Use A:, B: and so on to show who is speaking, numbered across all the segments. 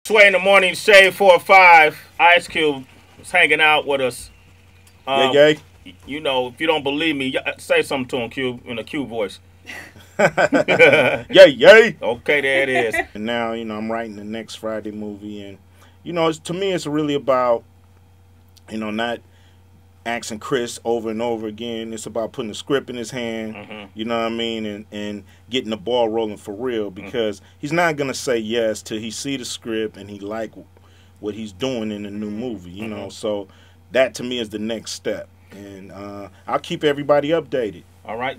A: 2 in the morning, Shade 4 or 5. Ice Cube was hanging out with us.
B: Yeah, yeah.
A: You know, if you don't believe me, say something to him, Cube, in a Cube voice.
B: Yay, yay.
A: Okay, there it is.
B: And now, I'm writing the next Friday movie. And, to me, it's really about, not asking Chris over and over again. It's about putting the script in his hand, you know what I mean, and getting the ball rolling for real, because he's not going to say yes till he see the script and he like what he's doing in the new movie, you know. So that, to me, is the next step. And I'll keep everybody updated.
A: All right.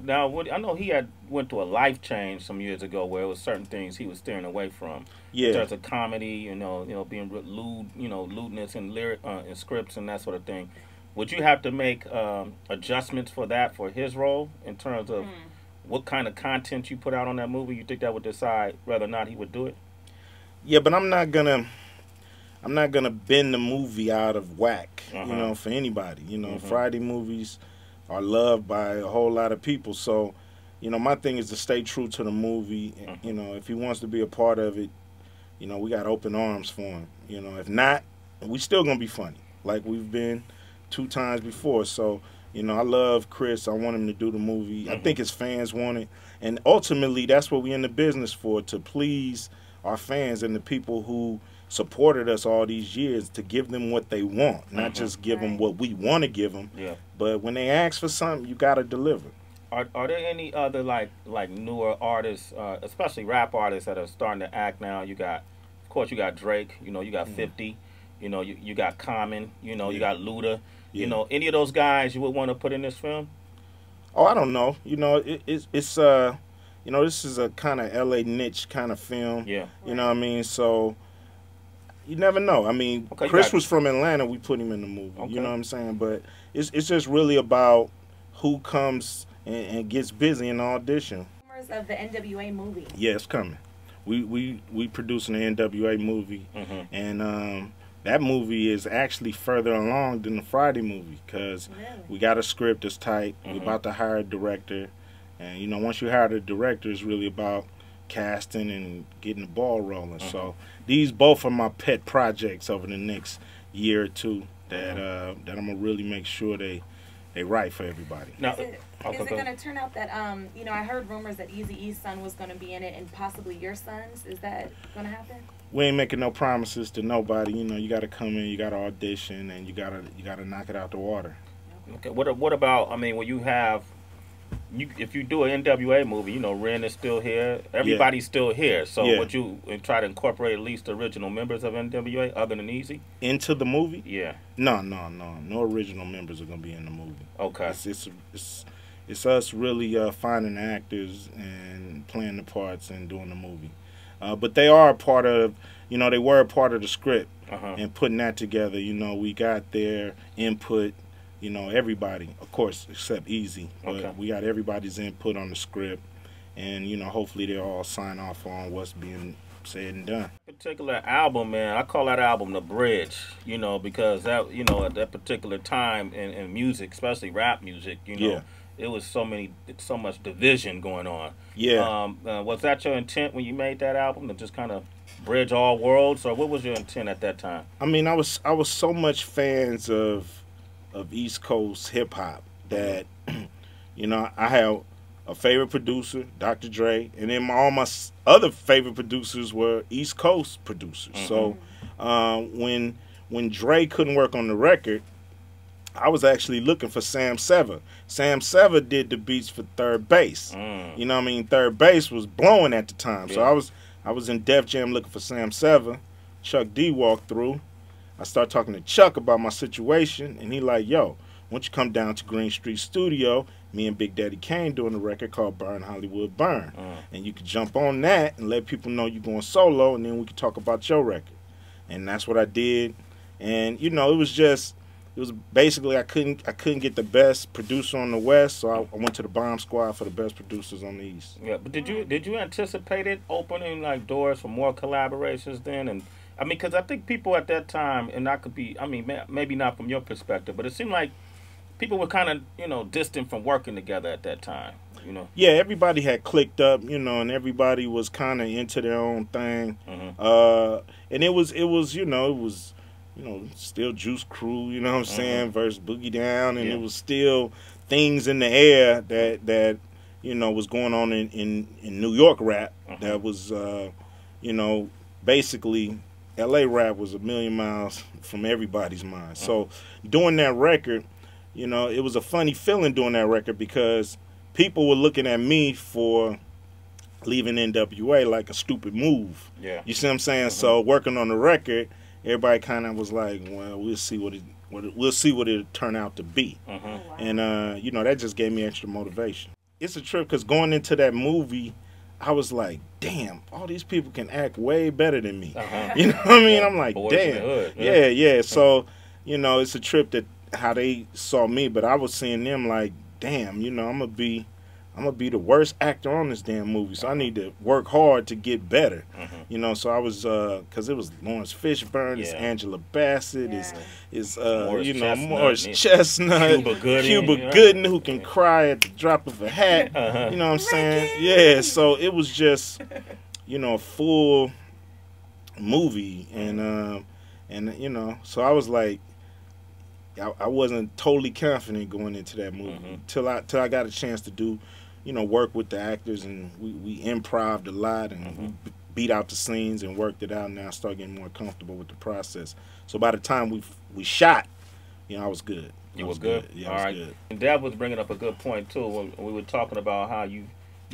A: Now, I know he had went through a life change some years ago where it was certain things he was steering away from.
B: Yeah.
A: In terms of comedy, being lewd, lewdness and lyric and scripts and that sort of thing. Would you have to make adjustments for that for his role in terms of what kind of content you put out on that movie? You think that would decide whether or not he would do it?
B: Yeah, but I'm not gonna bend the movie out of whack, for anybody. Friday movies are loved by a whole lot of people. So, my thing is to stay true to the movie. If he wants to be a part of it, we got open arms for him. If not, we still gonna be funny, like we've been 2 times before. So, I love Chris. I want him to do the movie. I think his fans want it. And ultimately, that's what we're in the business for, to please our fans and the people who supported us all these years, to give them what they want, not just give them what we want to give them.
A: Yeah.
B: But when they ask for something, you got to deliver.
A: Are there any other like newer artists, especially rap artists, that are starting to act now? Of course, you got Drake. You got 50. You got Common. You got Luda.
B: Yeah.
A: Any of those guys you would want to put in this film?
B: Oh, I don't know. It's this is a kind of LA niche kind of film.
A: Yeah.
B: You know what I mean? So you never know. I mean,
A: okay,
B: Chris was from Atlanta. We put him in the movie.
A: Okay.
B: You know what I'm saying? But it's just really about who comes and gets busy in the audition.
C: Rumors of the N.W.A. movie.
B: Yeah, it's coming. We producing the N.W.A. movie, and that movie is actually further along than the Friday movie, because we got a script that's tight. We're about to hire a director, and once you hire the director, it's really about casting and getting the ball rolling. So these both are my pet projects over the next year or two that I'm gonna really make sure they right for everybody.
A: Now,
C: is it going to turn out that I heard rumors that Eazy-E's son was going to be in it, and possibly your son's? Is that going to happen?
B: We ain't making no promises to nobody. You got to come in, you got to audition, and you got to knock it out the water.
A: Okay. What about? I mean, when you have, if you do an N.W.A. movie, Ren is still here. Everybody's still here. So would you try to incorporate at least the original members of N.W.A. other than Eazy
B: into the movie?
A: Yeah.
B: No original members are gonna be in the movie.
A: Okay.
B: It's us really finding actors and playing the parts and doing the movie. But they are a part of, they were a part of the script and putting that together. We got their input. Everybody, of course, except Eazy. But we got everybody's input on the script, and hopefully they all sign off on what's being said and done.
A: Particular album, man, I call that album The Bridge. Because that, at that particular time in music, especially rap music, it was so much division going on.
B: Yeah.
A: Was that your intent when you made that album, to just kind of bridge all worlds, or what was your intent at that time?
B: I mean, I was so much fans of East Coast hip hop that I have a favorite producer, Dr. Dre, and then all my other favorite producers were East Coast producers. So when Dre couldn't work on the record, I was actually looking for Sam Sever. Sam Sever did the beats for Third Base. You know what I mean? Third Base was blowing at the time. So I was in Def Jam looking for Sam Sever. Chuck D walked through. I started talking to Chuck about my situation, and he like, yo, why don't you come down to Green Street Studio? Me and Big Daddy Kane doing a record called Burn Hollywood Burn. And you could jump on that and let people know you're going solo, and then we could talk about your record. And that's what I did. And, it was basically I couldn't get the best producer on the West, so I went to the Bomb Squad for the best producers on the East.
A: Yeah, but did you anticipate it opening like doors for more collaborations then? And I mean, because I think people at that time, and I could be, I mean, maybe not from your perspective, but it seemed like people were kind of distant from working together at that time. you know.
B: Yeah, everybody had clicked up, you know, and everybody was kind of into their own thing. And it was, you know, still Juice Crew, you know what I'm saying, versus Boogie Down, and it was still things in the air that you know was going on in New York rap that was, you know, basically L.A. rap was a million miles from everybody's mind. So doing that record, you know, it was a funny feeling doing that record because people were looking at me for leaving N.W.A. like a stupid move.
A: Yeah.
B: You see what I'm saying? So working on the record, everybody kind of was like, well, we'll see what it'll turn out to be. And you know, that just gave me extra motivation. It's a trip because going into that movie, I was like, damn, all these people can act way better than me. You know what I mean? I'm like,
A: Boys in the
B: damn.
A: hood,
B: Yeah. So, you know, it's a trip that how they saw me, but I was seeing them like, damn, you know, I'm gonna be the worst actor on this damn movie, so I need to work hard to get better. You know, so I was because it was Lawrence Fishburne, it's Angela Bassett, it's you know, Morris Chestnut, Cuba Gooding, who can cry at the drop of a hat. You know what I'm saying? Yeah, so it was just, you know, a full movie, and you know, so I was like, I wasn't totally confident going into that movie till I got a chance to do, you know, work with the actors, and we improv'd a lot, and we beat out the scenes and worked it out, and now I started getting more comfortable with the process. So by the time we shot, you know, I was good.
A: You was good?
B: Yeah,
A: all right. Good. And Dad was bringing up a good point too when we were talking about how you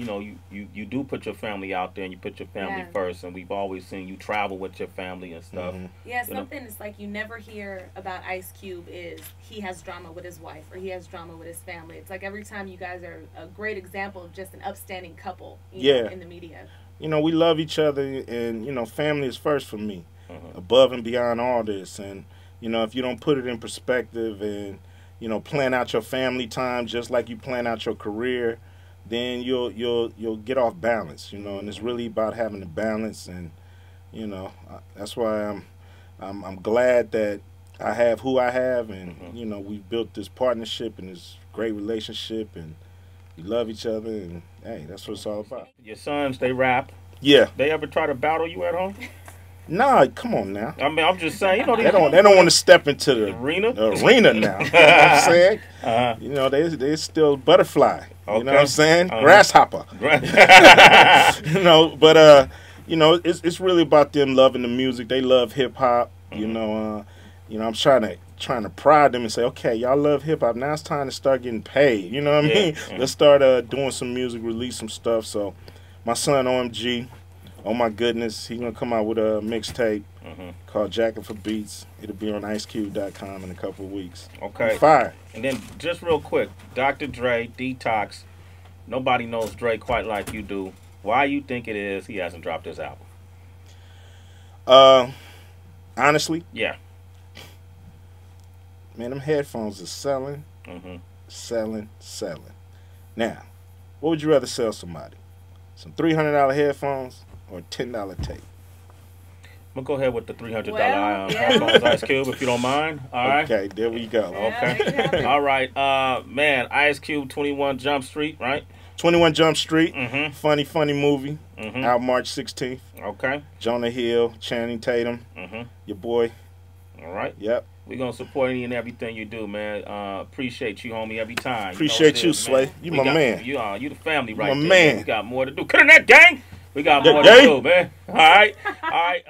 A: know, you do put your family out there and you put your family first, and we've always seen you travel with your family and stuff.
C: Yeah, something that's like you never hear about Ice Cube is he has drama with his wife or he has drama with his family. It's like every time you guys are a great example of just an upstanding couple, you know, in the media.
B: You know, we love each other, and, you know, family is first for me, above and beyond all this. And, you know, if you don't put it in perspective and, you know, plan out your family time just like you plan out your career, then you'll get off balance, you know, and it's really about having a balance. And, you know, that's why I'm glad that I have who I have, and you know, we've built this partnership and this great relationship, and we love each other, and hey, that's what it's all about.
A: Your sons, they rap.
B: Yeah.
A: They ever try to battle you at home?
B: Nah, come on now.
A: I mean, I'm just saying, you know,
B: they don't want to step into the
A: arena
B: now. You know what I'm saying? You know, they still butterfly. You know what I'm saying? Grasshopper. You know, but you know, it's really about them loving the music. They love hip hop. You know, I'm trying to prod them and say, okay, y'all love hip hop. Now it's time to start getting paid. You know what I mean? Let's start doing some music, release some stuff. So, my son OMG. Oh my goodness, he's gonna come out with a mixtape called Jacking for Beats. It'll be on icecube.com in a couple of weeks.
A: Okay.
B: Fire.
A: And then just real quick, Dr. Dre, Detox. Nobody knows Dre quite like you do. Why you think it is he hasn't dropped his album?
B: Honestly?
A: Yeah.
B: Man, them headphones are selling, selling. Now, what would you rather sell somebody? Some $300 headphones or a $10 tape?
A: I'm going to go ahead with the $300 headphones, Ice Cube, if you don't mind. All right.
B: Okay, there we go.
A: Okay. All right. Man, Ice Cube, 21 Jump Street, right?
B: 21 Jump Street. Funny movie. Out March 16th.
A: Okay.
B: Jonah Hill, Channing Tatum. Your boy.
A: All right.
B: Yep.
A: We're going to support any and everything you do, man. Appreciate you, homie, every time.
B: Appreciate you, Sway. You my man.
A: You the family right
B: there.
A: My
B: man.
A: We got more to do. Cut in that, gang. We got more to do, man. All right. All right.